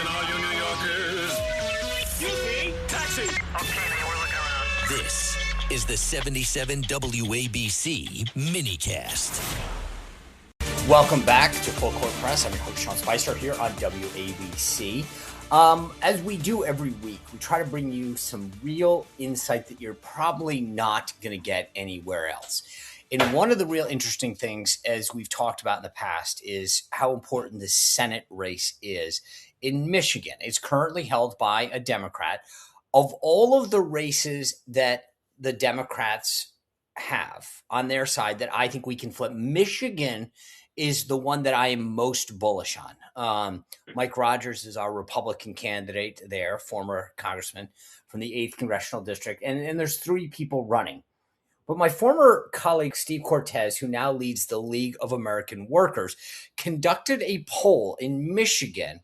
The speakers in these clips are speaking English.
Attention all you New Yorkers. Eugene, taxi. Okay, man, we're looking around. This is the 77 WABC minicast. Welcome back to Full Court Press. I'm your host, Sean Spicer, here on WABC. As we do every week, we try to bring you some real insight that you're probably not going to get anywhere else. And one of the real interesting things, as we've talked about in the past, is how important the Senate race is in Michigan. It's currently held by a Democrat. Of all of the races that the Democrats have on their side that I think we can flip, Michigan is the one that I am most bullish on. Mike Rogers is our Republican candidate there, former congressman from the 8th Congressional District. And there's three people running. But my former colleague, Steve Cortez, who now leads the League of American Workers, conducted a poll in Michigan,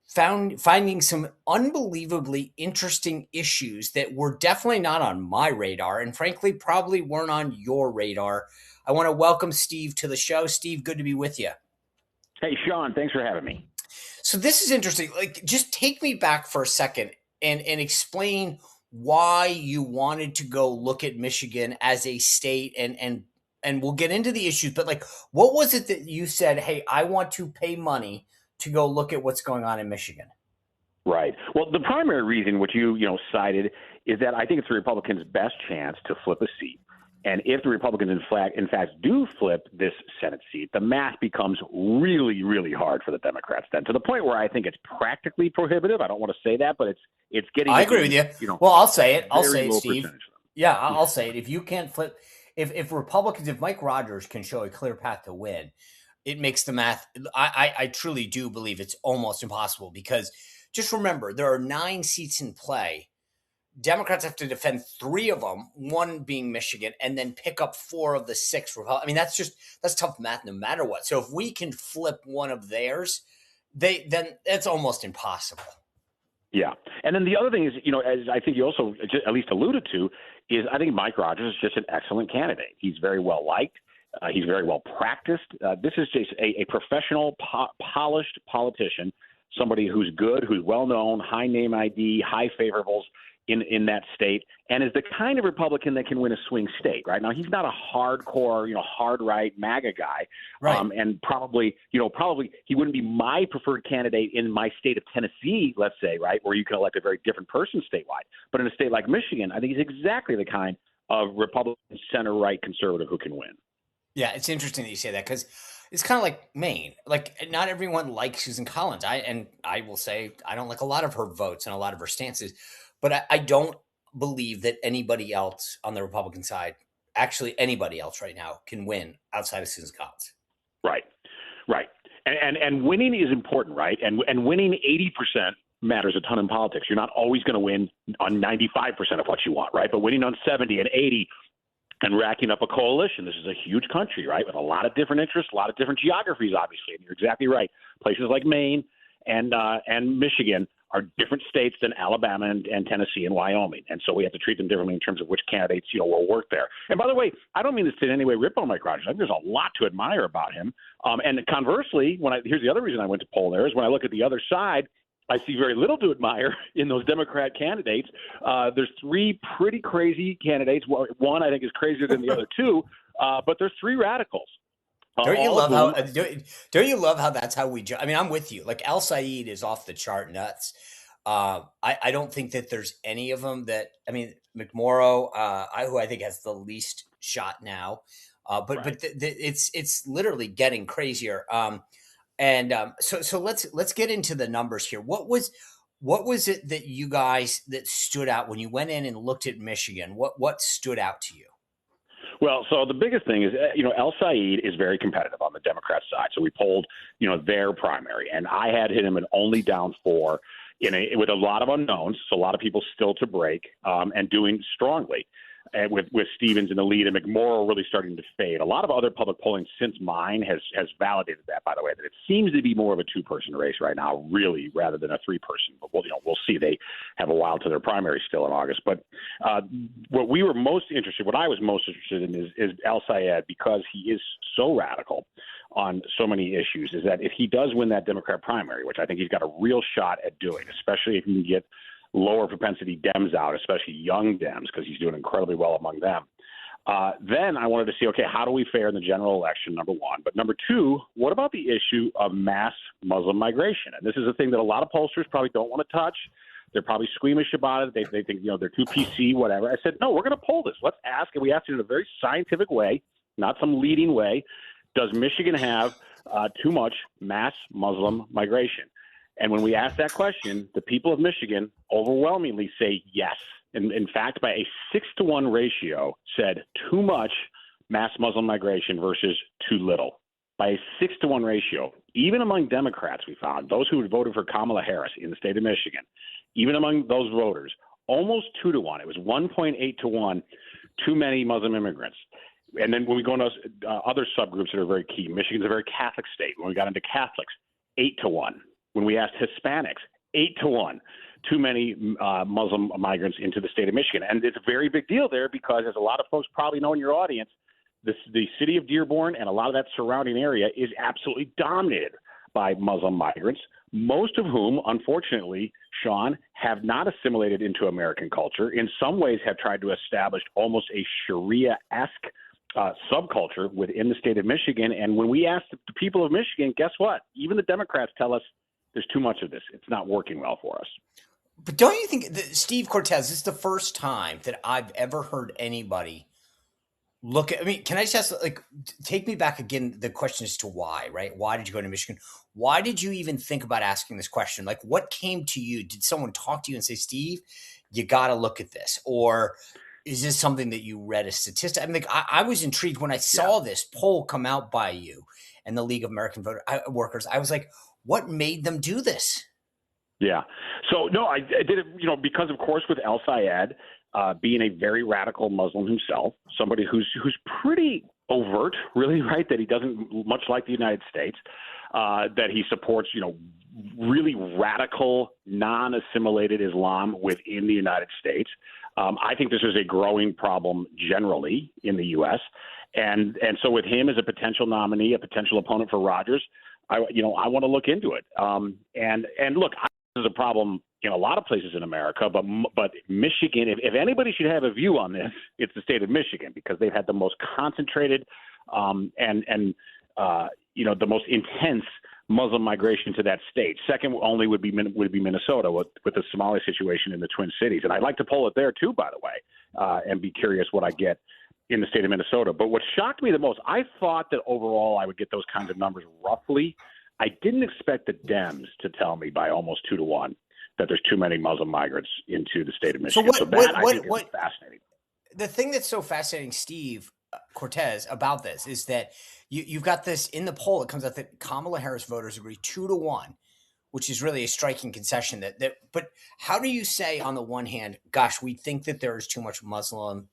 finding some unbelievably interesting issues that were definitely not on my radar and frankly probably weren't on your radar. I want to welcome Steve to the show. Steve, good to be with you. Hey, Sean, thanks for having me. So this is interesting. Like, just take me back for a second and explain why you wanted to go look at Michigan as a state, and we'll get into the issues, but like, what was it that you said, hey, I want to pay money to go look at what's going on in Michigan? Right. Well, the primary reason, which you cited, is that I think it's the Republicans' best chance to flip a seat. And if the Republicans, in fact, do flip this Senate seat, the math becomes really, really hard for the Democrats then, to the point where I think it's practically prohibitive. I don't want to say that, but it's getting. I agree with you. Well, I'll say it. I'll say it, Steve. Yeah, I'll say it. If you can't flip, if Republicans, if Mike Rogers can show a clear path to win, it makes the math. I truly do believe it's almost impossible, because just remember, there are 9 seats in play. Democrats have to defend 3 of them, 1 being Michigan, and then pick up 4 of the 6 Republicans. I mean, that's tough math no matter what. So if we can flip one of theirs, then it's almost impossible. Yeah. And then the other thing is, as I think you also at least alluded to, is I think Mike Rogers is just an excellent candidate. He's very well liked. He's very well practiced. This is just a professional, polished politician, somebody who's good, who's well known, high name ID, high favorables in that state, and is the kind of Republican that can win a swing state. Right now, he's not a hardcore, hard right MAGA guy, right. And probably he wouldn't be my preferred candidate in my state of Tennessee, let's say, right, where you can elect a very different person statewide. But in a state like Michigan, I think he's exactly the kind of Republican center-right conservative who can win. Yeah, it's interesting that you say that, because it's kind of like Maine. Like, not everyone likes Susan Collins. I will say I don't like a lot of her votes and a lot of her stances, but I don't believe that anybody else on the Republican side, actually anybody else right now, can win outside of Susan Collins. Right. And winning is important, right? And winning 80% matters a ton in politics. You're not always going to win on 95% of what you want, right? But winning on 70 and 80 and racking up a coalition. This is a huge country, right, with a lot of different interests, a lot of different geographies, obviously. And you're exactly right. Places like Maine and Michigan are different states than Alabama and Tennessee and Wyoming. And so we have to treat them differently in terms of which candidates, will work there. And by the way, I don't mean this to in any way rip on Mike Rogers. I think there's a lot to admire about him. And conversely, here's the other reason I went to poll there is when I look at the other side, I see very little to admire in those Democrat candidates. There's 3 pretty crazy candidates. One I think is crazier than the other 2, but there's 3 radicals. Don't you love how that's how we I mean, I'm with you. Like, Al Saeed is off the chart nuts. I don't think that there's any of them that, I mean, McMorrow, who I think has the least shot now, but it's literally getting crazier. So let's get into the numbers here. What was it that you guys that stood out when you went in and looked at Michigan? What stood out to you? Well, so the biggest thing is, El Said is very competitive on the Democrat side. So we polled, their primary, and I had him at only down 4 with a lot of unknowns. So a lot of people still to break, and doing strongly. And with Stevens in the lead and McMorrow really starting to fade. A lot of other public polling since mine has validated that, by the way, that it seems to be more of a 2-person race right now, really, rather than a 3-person. But we'll see. They have a while to their primary still in August. But what I was most interested in is Al Sayed, because he is so radical. on so many issues is that if he does win that Democrat primary, which I think he's got a real shot at doing, especially if he can get lower propensity Dems out, especially young Dems, because he's doing incredibly well among them. Then I wanted to see, okay, how do we fare in the general election, number one? But number two, what about the issue of mass Muslim migration? And this is a thing that a lot of pollsters probably don't want to touch. They're probably squeamish about it. They think, they're too PC, whatever. I said, no, we're going to poll this. Let's ask, and we asked it in a very scientific way, not some leading way. Does Michigan have too much mass Muslim migration? And when we ask that question, the people of Michigan overwhelmingly say yes. In fact, by a 6-to-1 ratio, said too much mass Muslim migration versus too little. By a 6-to-1 ratio, even among Democrats, we found, those who had voted for Kamala Harris in the state of Michigan, even among those voters, almost 2-to-1. It was 1.8-to-1, too many Muslim immigrants. And then when we go into other subgroups that are very key, Michigan's a very Catholic state. When we got into Catholics, 8-to-1. When we asked Hispanics, 8-to-1. Too many Muslim migrants into the state of Michigan. And it's a very big deal there because, as a lot of folks probably know in your audience, the city of Dearborn and a lot of that surrounding area is absolutely dominated by Muslim migrants, most of whom, unfortunately, Sean, have not assimilated into American culture. In some ways have tried to establish almost a Sharia-esque subculture within the state of Michigan. And when we ask the people of Michigan, guess what? Even the Democrats tell us there's too much of this. It's not working well for us. But don't you think that Steve Cortez, this is the first time that I've ever heard anybody look at, can I just take me back again? The question is to why, right? Why did you go to Michigan? Why did you even think about asking this question? Like, what came to you? Did someone talk to you and say, Steve, you got to look at this? Or is this something that you read a statistic? I was intrigued when I saw this poll come out by you and the League of American Workers. I was like, what made them do this? Yeah. So, no, I did it, because, of course, with El Sayed being a very radical Muslim himself, somebody who's pretty overt, really, right, that he doesn't much like the United States, that he supports, really radical, non-assimilated Islam within the United States. I think this is a growing problem generally in the U.S. And so with him as a potential nominee, a potential opponent for Rogers, I want to look into it. And look, this is a problem in a lot of places in America, but Michigan, if anybody should have a view on this, it's the state of Michigan, because they've had the most concentrated and the most intense Muslim migration to that state. Second only would be Minnesota with the Somali situation in the Twin Cities. And I'd like to poll it there too, by the way, and be curious what I get in the state of Minnesota. But what shocked me the most, I thought that overall I would get those kinds of numbers roughly. I didn't expect the Dems to tell me by almost 2-to-1 that there's too many Muslim migrants into the state of Michigan. I think is fascinating. The thing that's so fascinating, Steve Cortez, about this is that you've got this in the poll. It comes out that Kamala Harris voters agree 2-to-1, which is really a striking concession. But how do you say, on the one hand, gosh, we think that there is too much Muslim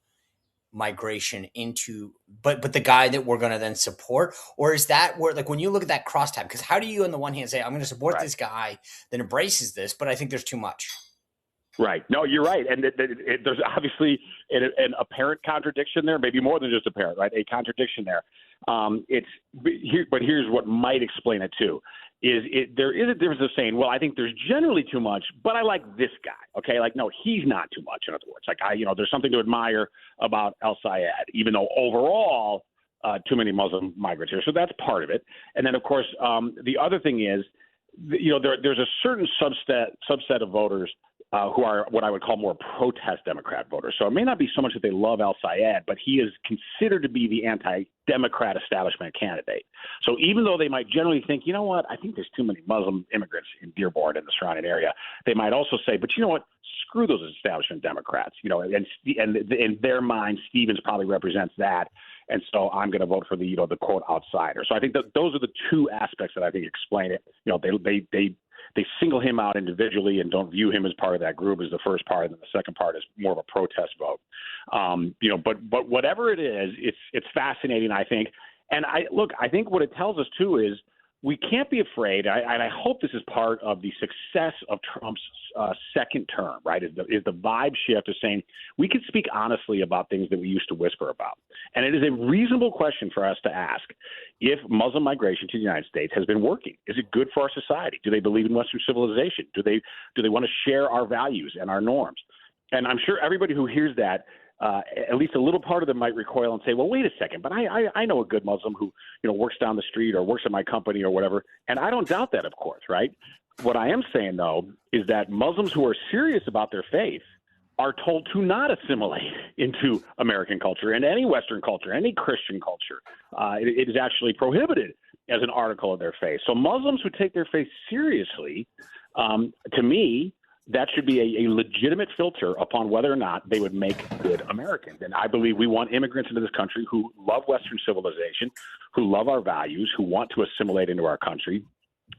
migration into, but the guy that we're going to then support? Or is that where, like, when you look at that crosstab, because how do you on the one hand say, I'm going to support this guy that embraces this, but I think there's too much? Right. No, you're right. And there's obviously an apparent contradiction there, maybe more than just apparent, right? A contradiction there. But here's what might explain it too. There is a difference of saying, well, I think there's generally too much, but I like this guy. Okay. Like, no, he's not too much. In other words, like there's something to admire about El Sayed, even though overall too many Muslim migrants here. So that's part of it. And then, of course, the other thing is, there's a certain subset of voters who are what I would call more protest Democrat voters. So it may not be so much that they love El Sayed, but he is considered to be the anti-Democrat establishment candidate. So even though they might generally think, you know what, I think there's too many Muslim immigrants in Dearborn and the surrounding area, they might also say, but you know what, screw those establishment Democrats. And in their mind, Stevens probably represents that. And so I'm going to vote for the quote outsider. So I think that those are the two aspects that I think explain it. They single him out individually and don't view him as part of that group as the first part, and then the second part is more of a protest vote. But whatever it is, it's fascinating, I think. And I think what it tells us too is we can't be afraid. And I hope this is part of the success of Trump's second term, right? Is the vibe shift of saying we can speak honestly about things that we used to whisper about. And it is a reasonable question for us to ask if Muslim migration to the United States has been working. Is it good for our society? Do they believe in Western civilization? Do they want to share our values and our norms? And I'm sure everybody who hears that, at least a little part of them might recoil and say, well, wait a second, but I know a good Muslim who, works down the street or works at my company or whatever. And I don't doubt that, of course, right? What I am saying, though, is that Muslims who are serious about their faith are told to not assimilate into American culture and any Western culture, any Christian culture. It is actually prohibited as an article of their faith. So Muslims who take their faith seriously, to me, that should be a legitimate filter upon whether or not they would make good Americans. And I believe we want immigrants into this country who love Western civilization, who love our values, who want to assimilate into our country.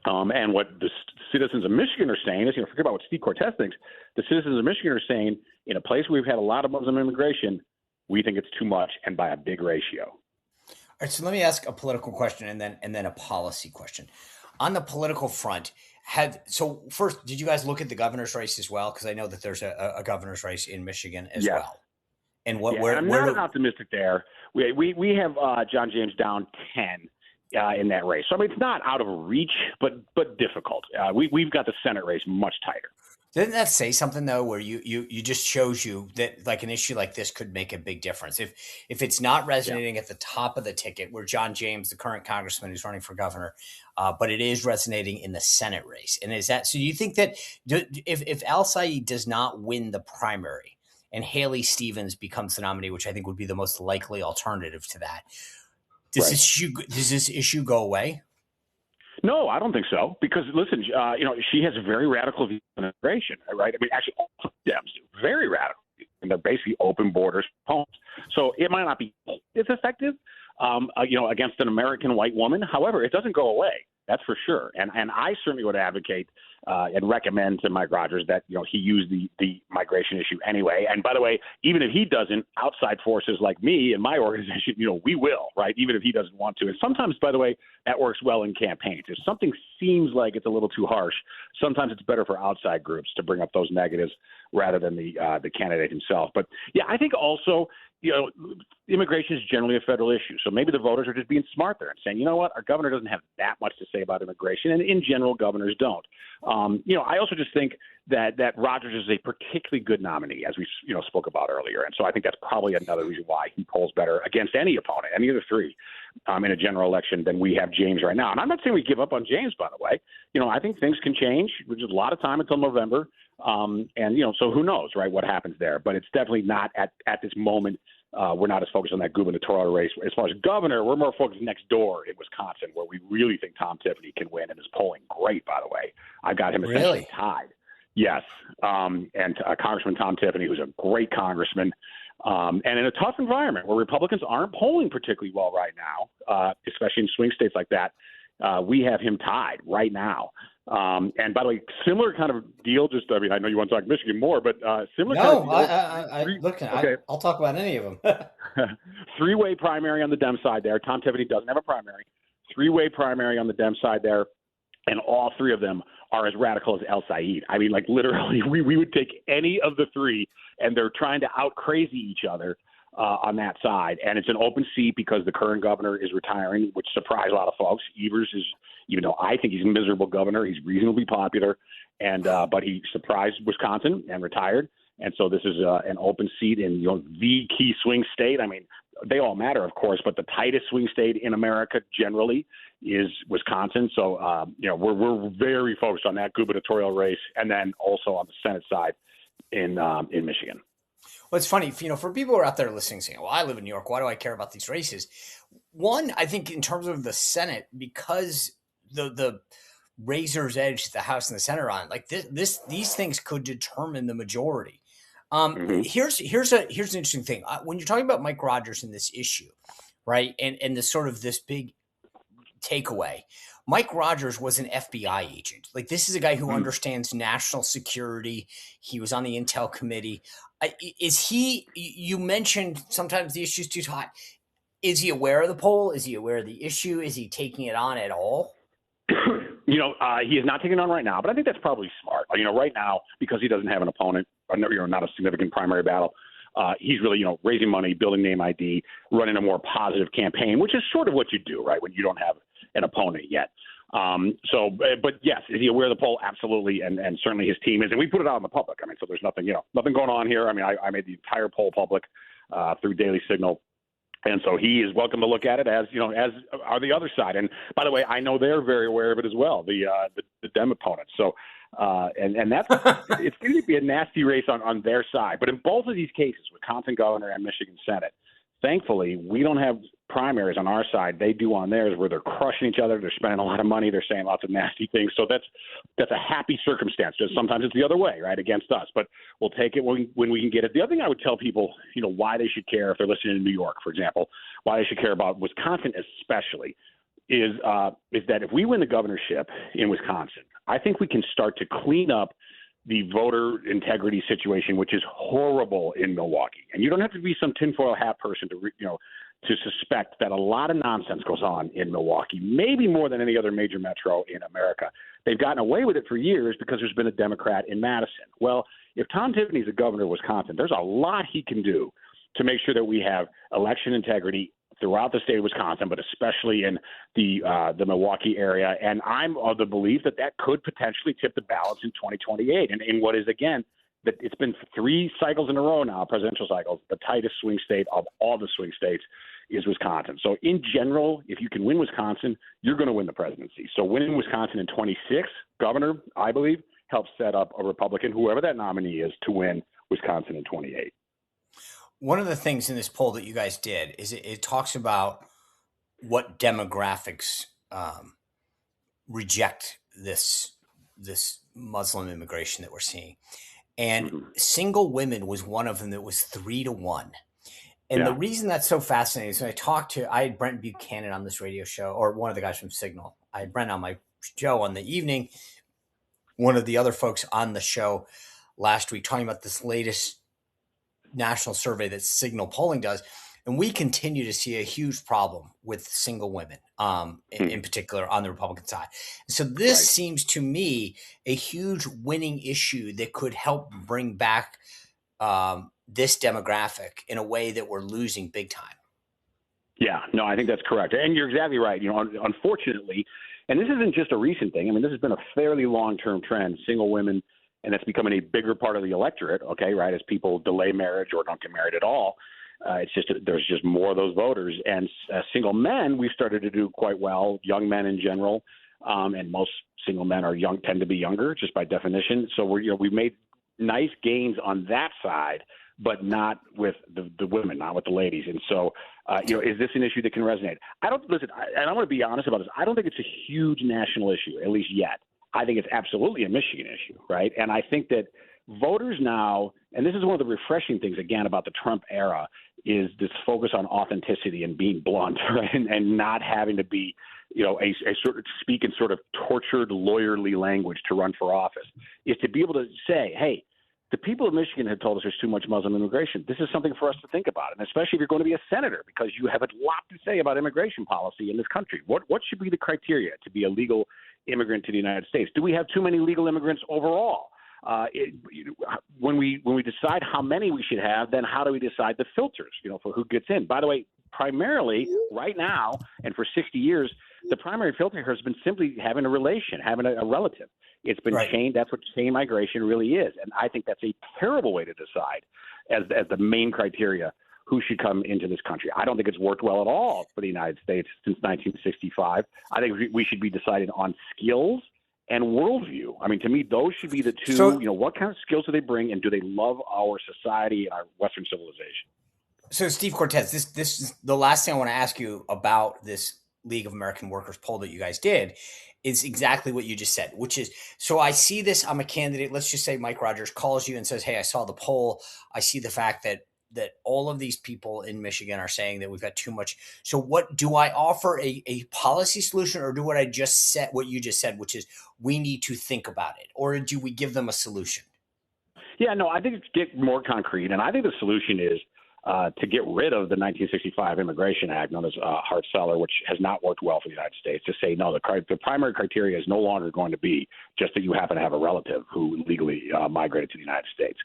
And what the citizens of Michigan are saying is, forget about what Steve Cortes thinks. The citizens of Michigan are saying, in a place where we've had a lot of Muslim immigration, we think it's too much and by a big ratio. All right, so let me ask a political question and then a policy question. On the political front, first, did you guys look at the governor's race as well? Because I know that there's a governor's race in Michigan as well. And I'm not optimistic there. We have John James down 10 in that race. So I mean, it's not out of reach, but difficult. We've got the Senate race much tighter. Didn't that say something though, where you just shows you that like an issue like this could make a big difference if it's not resonating at the top of the ticket, where John James, the current congressman who's running for governor, but it is resonating in the Senate race. And is that so? You think that if Al Saeed does not win the primary and Haley Stevens becomes the nominee, which I think would be the most likely alternative to that, does this issue go away? No, I don't think so. Because listen, she has very radical views on immigration, right? I mean, actually, all Dems do very radical, and they're basically open borders opponents. So it might not be as effective, against an American white woman. However, it doesn't go away. That's for sure. And I certainly would advocate and recommend to Mike Rogers that, he use the migration issue anyway. And by the way, even if he doesn't, outside forces like me and my organization, we will, right? Even if he doesn't want to. And sometimes, by the way, that works well in campaigns. If something seems like it's a little too harsh, sometimes it's better for outside groups to bring up those negatives rather than the candidate himself. But yeah, I think also, immigration is generally a federal issue. So maybe the voters are just being smart there and saying, you know what, our governor doesn't have that much to say about immigration. And in general, governors don't. I also just think that Rogers is a particularly good nominee, as we spoke about earlier. And so I think that's probably another reason why he polls better against any opponent, any of the three, in a general election than we have James right now. And I'm not saying we give up on James, by the way. I think things can change. There's a lot of time until November. So who knows, right, what happens there. But it's definitely not at this moment. We're not as focused on that gubernatorial race. As far as governor, we're more focused next door in Wisconsin, where we really think Tom Tiffany can win and is polling great, by the way. I got him essentially tied. Yes. And Congressman Tom Tiffany, who's a great congressman, and in a tough environment where Republicans aren't polling particularly well right now, especially in swing states like that, we have him tied right now. And by the way, similar kind of deal. I know you want to talk Michigan more, but similar. No, kind of deal. I'll talk about any of them. Three-way primary on the Dem side there. Tom Tiffany doesn't have a primary. Three-way primary on the Dem side there, and all three of them are as radical as El Said. I mean, like literally, we would take any of the three, and they're trying to out crazy each other on that side. And it's an open seat because the current governor is retiring, which surprised a lot of folks. Evers is, even though I think he's a miserable governor, he's reasonably popular, and but he surprised Wisconsin and retired. And so this is an open seat in the key swing state. I mean, they all matter, of course, but the tightest swing state in America generally is Wisconsin. So we're very focused on that gubernatorial race, and then also on the Senate side in Michigan. Well, it's funny, for people who are out there listening, saying, well, I live in New York, why do I care about these races? One, I think in terms of the Senate, because the razor's edge the House and the Senate are on, like these things could determine the majority. Here's an interesting thing. When you're talking about Mike Rogers and this issue, right, and the sort of this big takeaway, Mike Rogers was an FBI agent. Like, this is a guy who understands national security. He was on the Intel committee. You mentioned sometimes the issue's too hot. Is he aware of the poll? Is he aware of the issue? Is he taking it on at all? He is not taking on right now, but I think that's probably smart. Right now, because he doesn't have an opponent, not a significant primary battle, he's really, raising money, building name ID, running a more positive campaign, which is sort of what you do, right, when you don't have an opponent yet. But yes, is he aware of the poll? Absolutely, and certainly his team is, and we put it out in the public. So there's nothing going on here. I made the entire poll public through Daily Signal. And so he is welcome to look at it as are the other side. And by the way, I know they're very aware of it as well, the Dem opponents. So, and that's, it's going to be a nasty race on their side. But in both of these cases, Wisconsin governor and Michigan Senate, thankfully, we don't have primaries on our side. They do on theirs, where they're crushing each other. They're spending a lot of money. They're saying lots of nasty things. So that's a happy circumstance. Just sometimes it's the other way, right, against us. But we'll take it when we can get it. The other thing I would tell people, why they should care if they're listening in New York, for example, why they should care about Wisconsin especially, is that if we win the governorship in Wisconsin, I think we can start to clean up the voter integrity situation, which is horrible in Milwaukee. And you don't have to be some tinfoil hat person to suspect that a lot of nonsense goes on in Milwaukee, maybe more than any other major metro in America. They've gotten away with it for years because there's been a Democrat in Madison. Well, if Tom Tiffany's the governor of Wisconsin, there's a lot he can do to make sure that we have election integrity throughout the state of Wisconsin, but especially in the Milwaukee area. And I'm of the belief that could potentially tip the balance in 2028. And in what is, again, that it's been 3 cycles in a row now, presidential cycles, the tightest swing state of all the swing states is Wisconsin. So in general, if you can win Wisconsin, you're going to win the presidency. So winning Wisconsin in 26, governor, I believe, helps set up a Republican, whoever that nominee is, to win Wisconsin in 28. One of the things in this poll that you guys did is it talks about what demographics reject this Muslim immigration that we're seeing. And single women was one of them that was 3-1. And the reason that's so fascinating is when I had Brent Buchanan on this radio show, or one of the guys from Signal. I had Brent on my show on the evening. One of the other folks on the show last week talking about this latest national survey that Signal Polling does. And we continue to see a huge problem with single women, in particular on the Republican side. So this seems to me a huge winning issue that could help bring back this demographic in a way that we're losing big time. Yeah, no, I think that's correct. And you're exactly right. Unfortunately, and this isn't just a recent thing. This has been a fairly long-term trend, single women, and that's becoming a bigger part of the electorate, right, as people delay marriage or don't get married at all. It's just there's just more of those voters. And single men, we've started to do quite well, young men in general, and most single men tend to be younger just by definition. So we've made nice gains on that side, but not with the women, not with the ladies. And so, is this an issue that can resonate? And I want to be honest about this. I don't think it's a huge national issue, at least yet. I think it's absolutely a Michigan issue, right? And I think that voters now, and this is one of the refreshing things, again, about the Trump era, is this focus on authenticity and being blunt, right? And not having to be, a sort of speak in sort of tortured lawyerly language to run for office, is to be able to say, hey, the people of Michigan have told us there's too much Muslim immigration. This is something for us to think about, and especially if you're going to be a senator, because you have a lot to say about immigration policy in this country. What should be the criteria to be a legal immigrant to the United States? Do we have too many legal immigrants overall? When we decide how many we should have, then how do we decide the filters, for who gets in? By the way, primarily right now and for 60 years, the primary filter has been simply having a relation, having a relative. It's been chained. That's what chain migration really is. And I think that's a terrible way to decide as the main criteria who should come into this country. I don't think it's worked well at all for the United States since 1965. I think we should be deciding on skills and worldview. To me, those should be the two. So, what kind of skills do they bring, and do they love our society and our Western civilization? So, Steve Cortez, this is the last thing I want to ask you about this League of American Workers poll that you guys did. Is exactly what you just said, which is, so I see this, I'm a candidate. Let's just say Mike Rogers calls you and says, hey, I saw the poll. I see the fact that all of these people in Michigan are saying that we've got too much. So what do I offer a policy solution, or do what you just said, which is we need to think about it, or do we give them a solution? Yeah, no, I think it's get more concrete. And I think the solution is to get rid of the 1965 Immigration Act, known as Hart-Celler, which has not worked well for the United States, to say, no, the primary criteria is no longer going to be just that you happen to have a relative who legally migrated to the United States.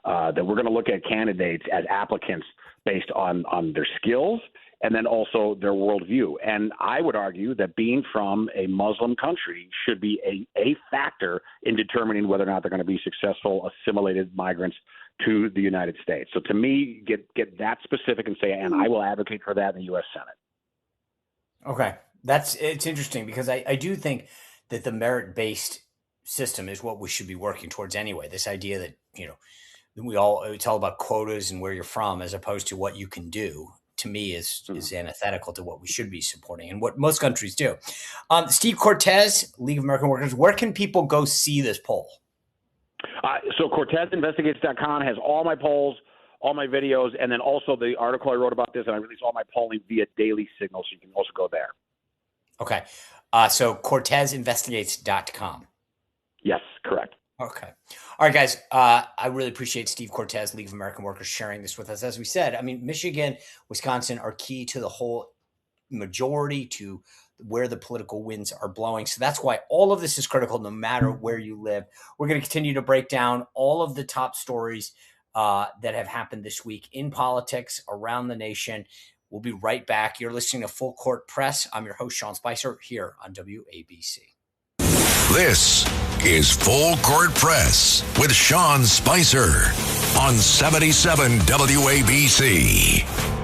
That we're going to look at candidates as applicants based on their skills and then also their worldview. And I would argue that being from a Muslim country should be a factor in determining whether or not they're going to be successful assimilated migrants to the United States. So to me, get that specific and say, and I will advocate for that in the U.S. Senate. Okay. It's interesting because I do think that the merit-based system is what we should be working towards anyway. This idea that, it's all about quotas and where you're from as opposed to what you can do, to me is antithetical to what we should be supporting and what most countries do. Steve Cortes, League of American Workers, where can people go see this poll? So CortezInvestigates.com has all my polls, all my videos, and then also the article I wrote about this, and I release all my polling via Daily Signal, so you can also go there. Okay. So CortezInvestigates.com. Yes, correct. Okay. All right, guys. I really appreciate Steve Cortes, League of American Workers, sharing this with us. As we said, I mean, Michigan, Wisconsin are key to the whole majority, to where the political winds are blowing. So that's why all of this is critical, no matter where you live. We're going to continue to break down all of the top stories that have happened this week in politics around the nation. We'll be right back. You're listening to Full Court Press. I'm your host, Sean Spicer, here on WABC. This is Full Court Press with Sean Spicer on 77 WABC.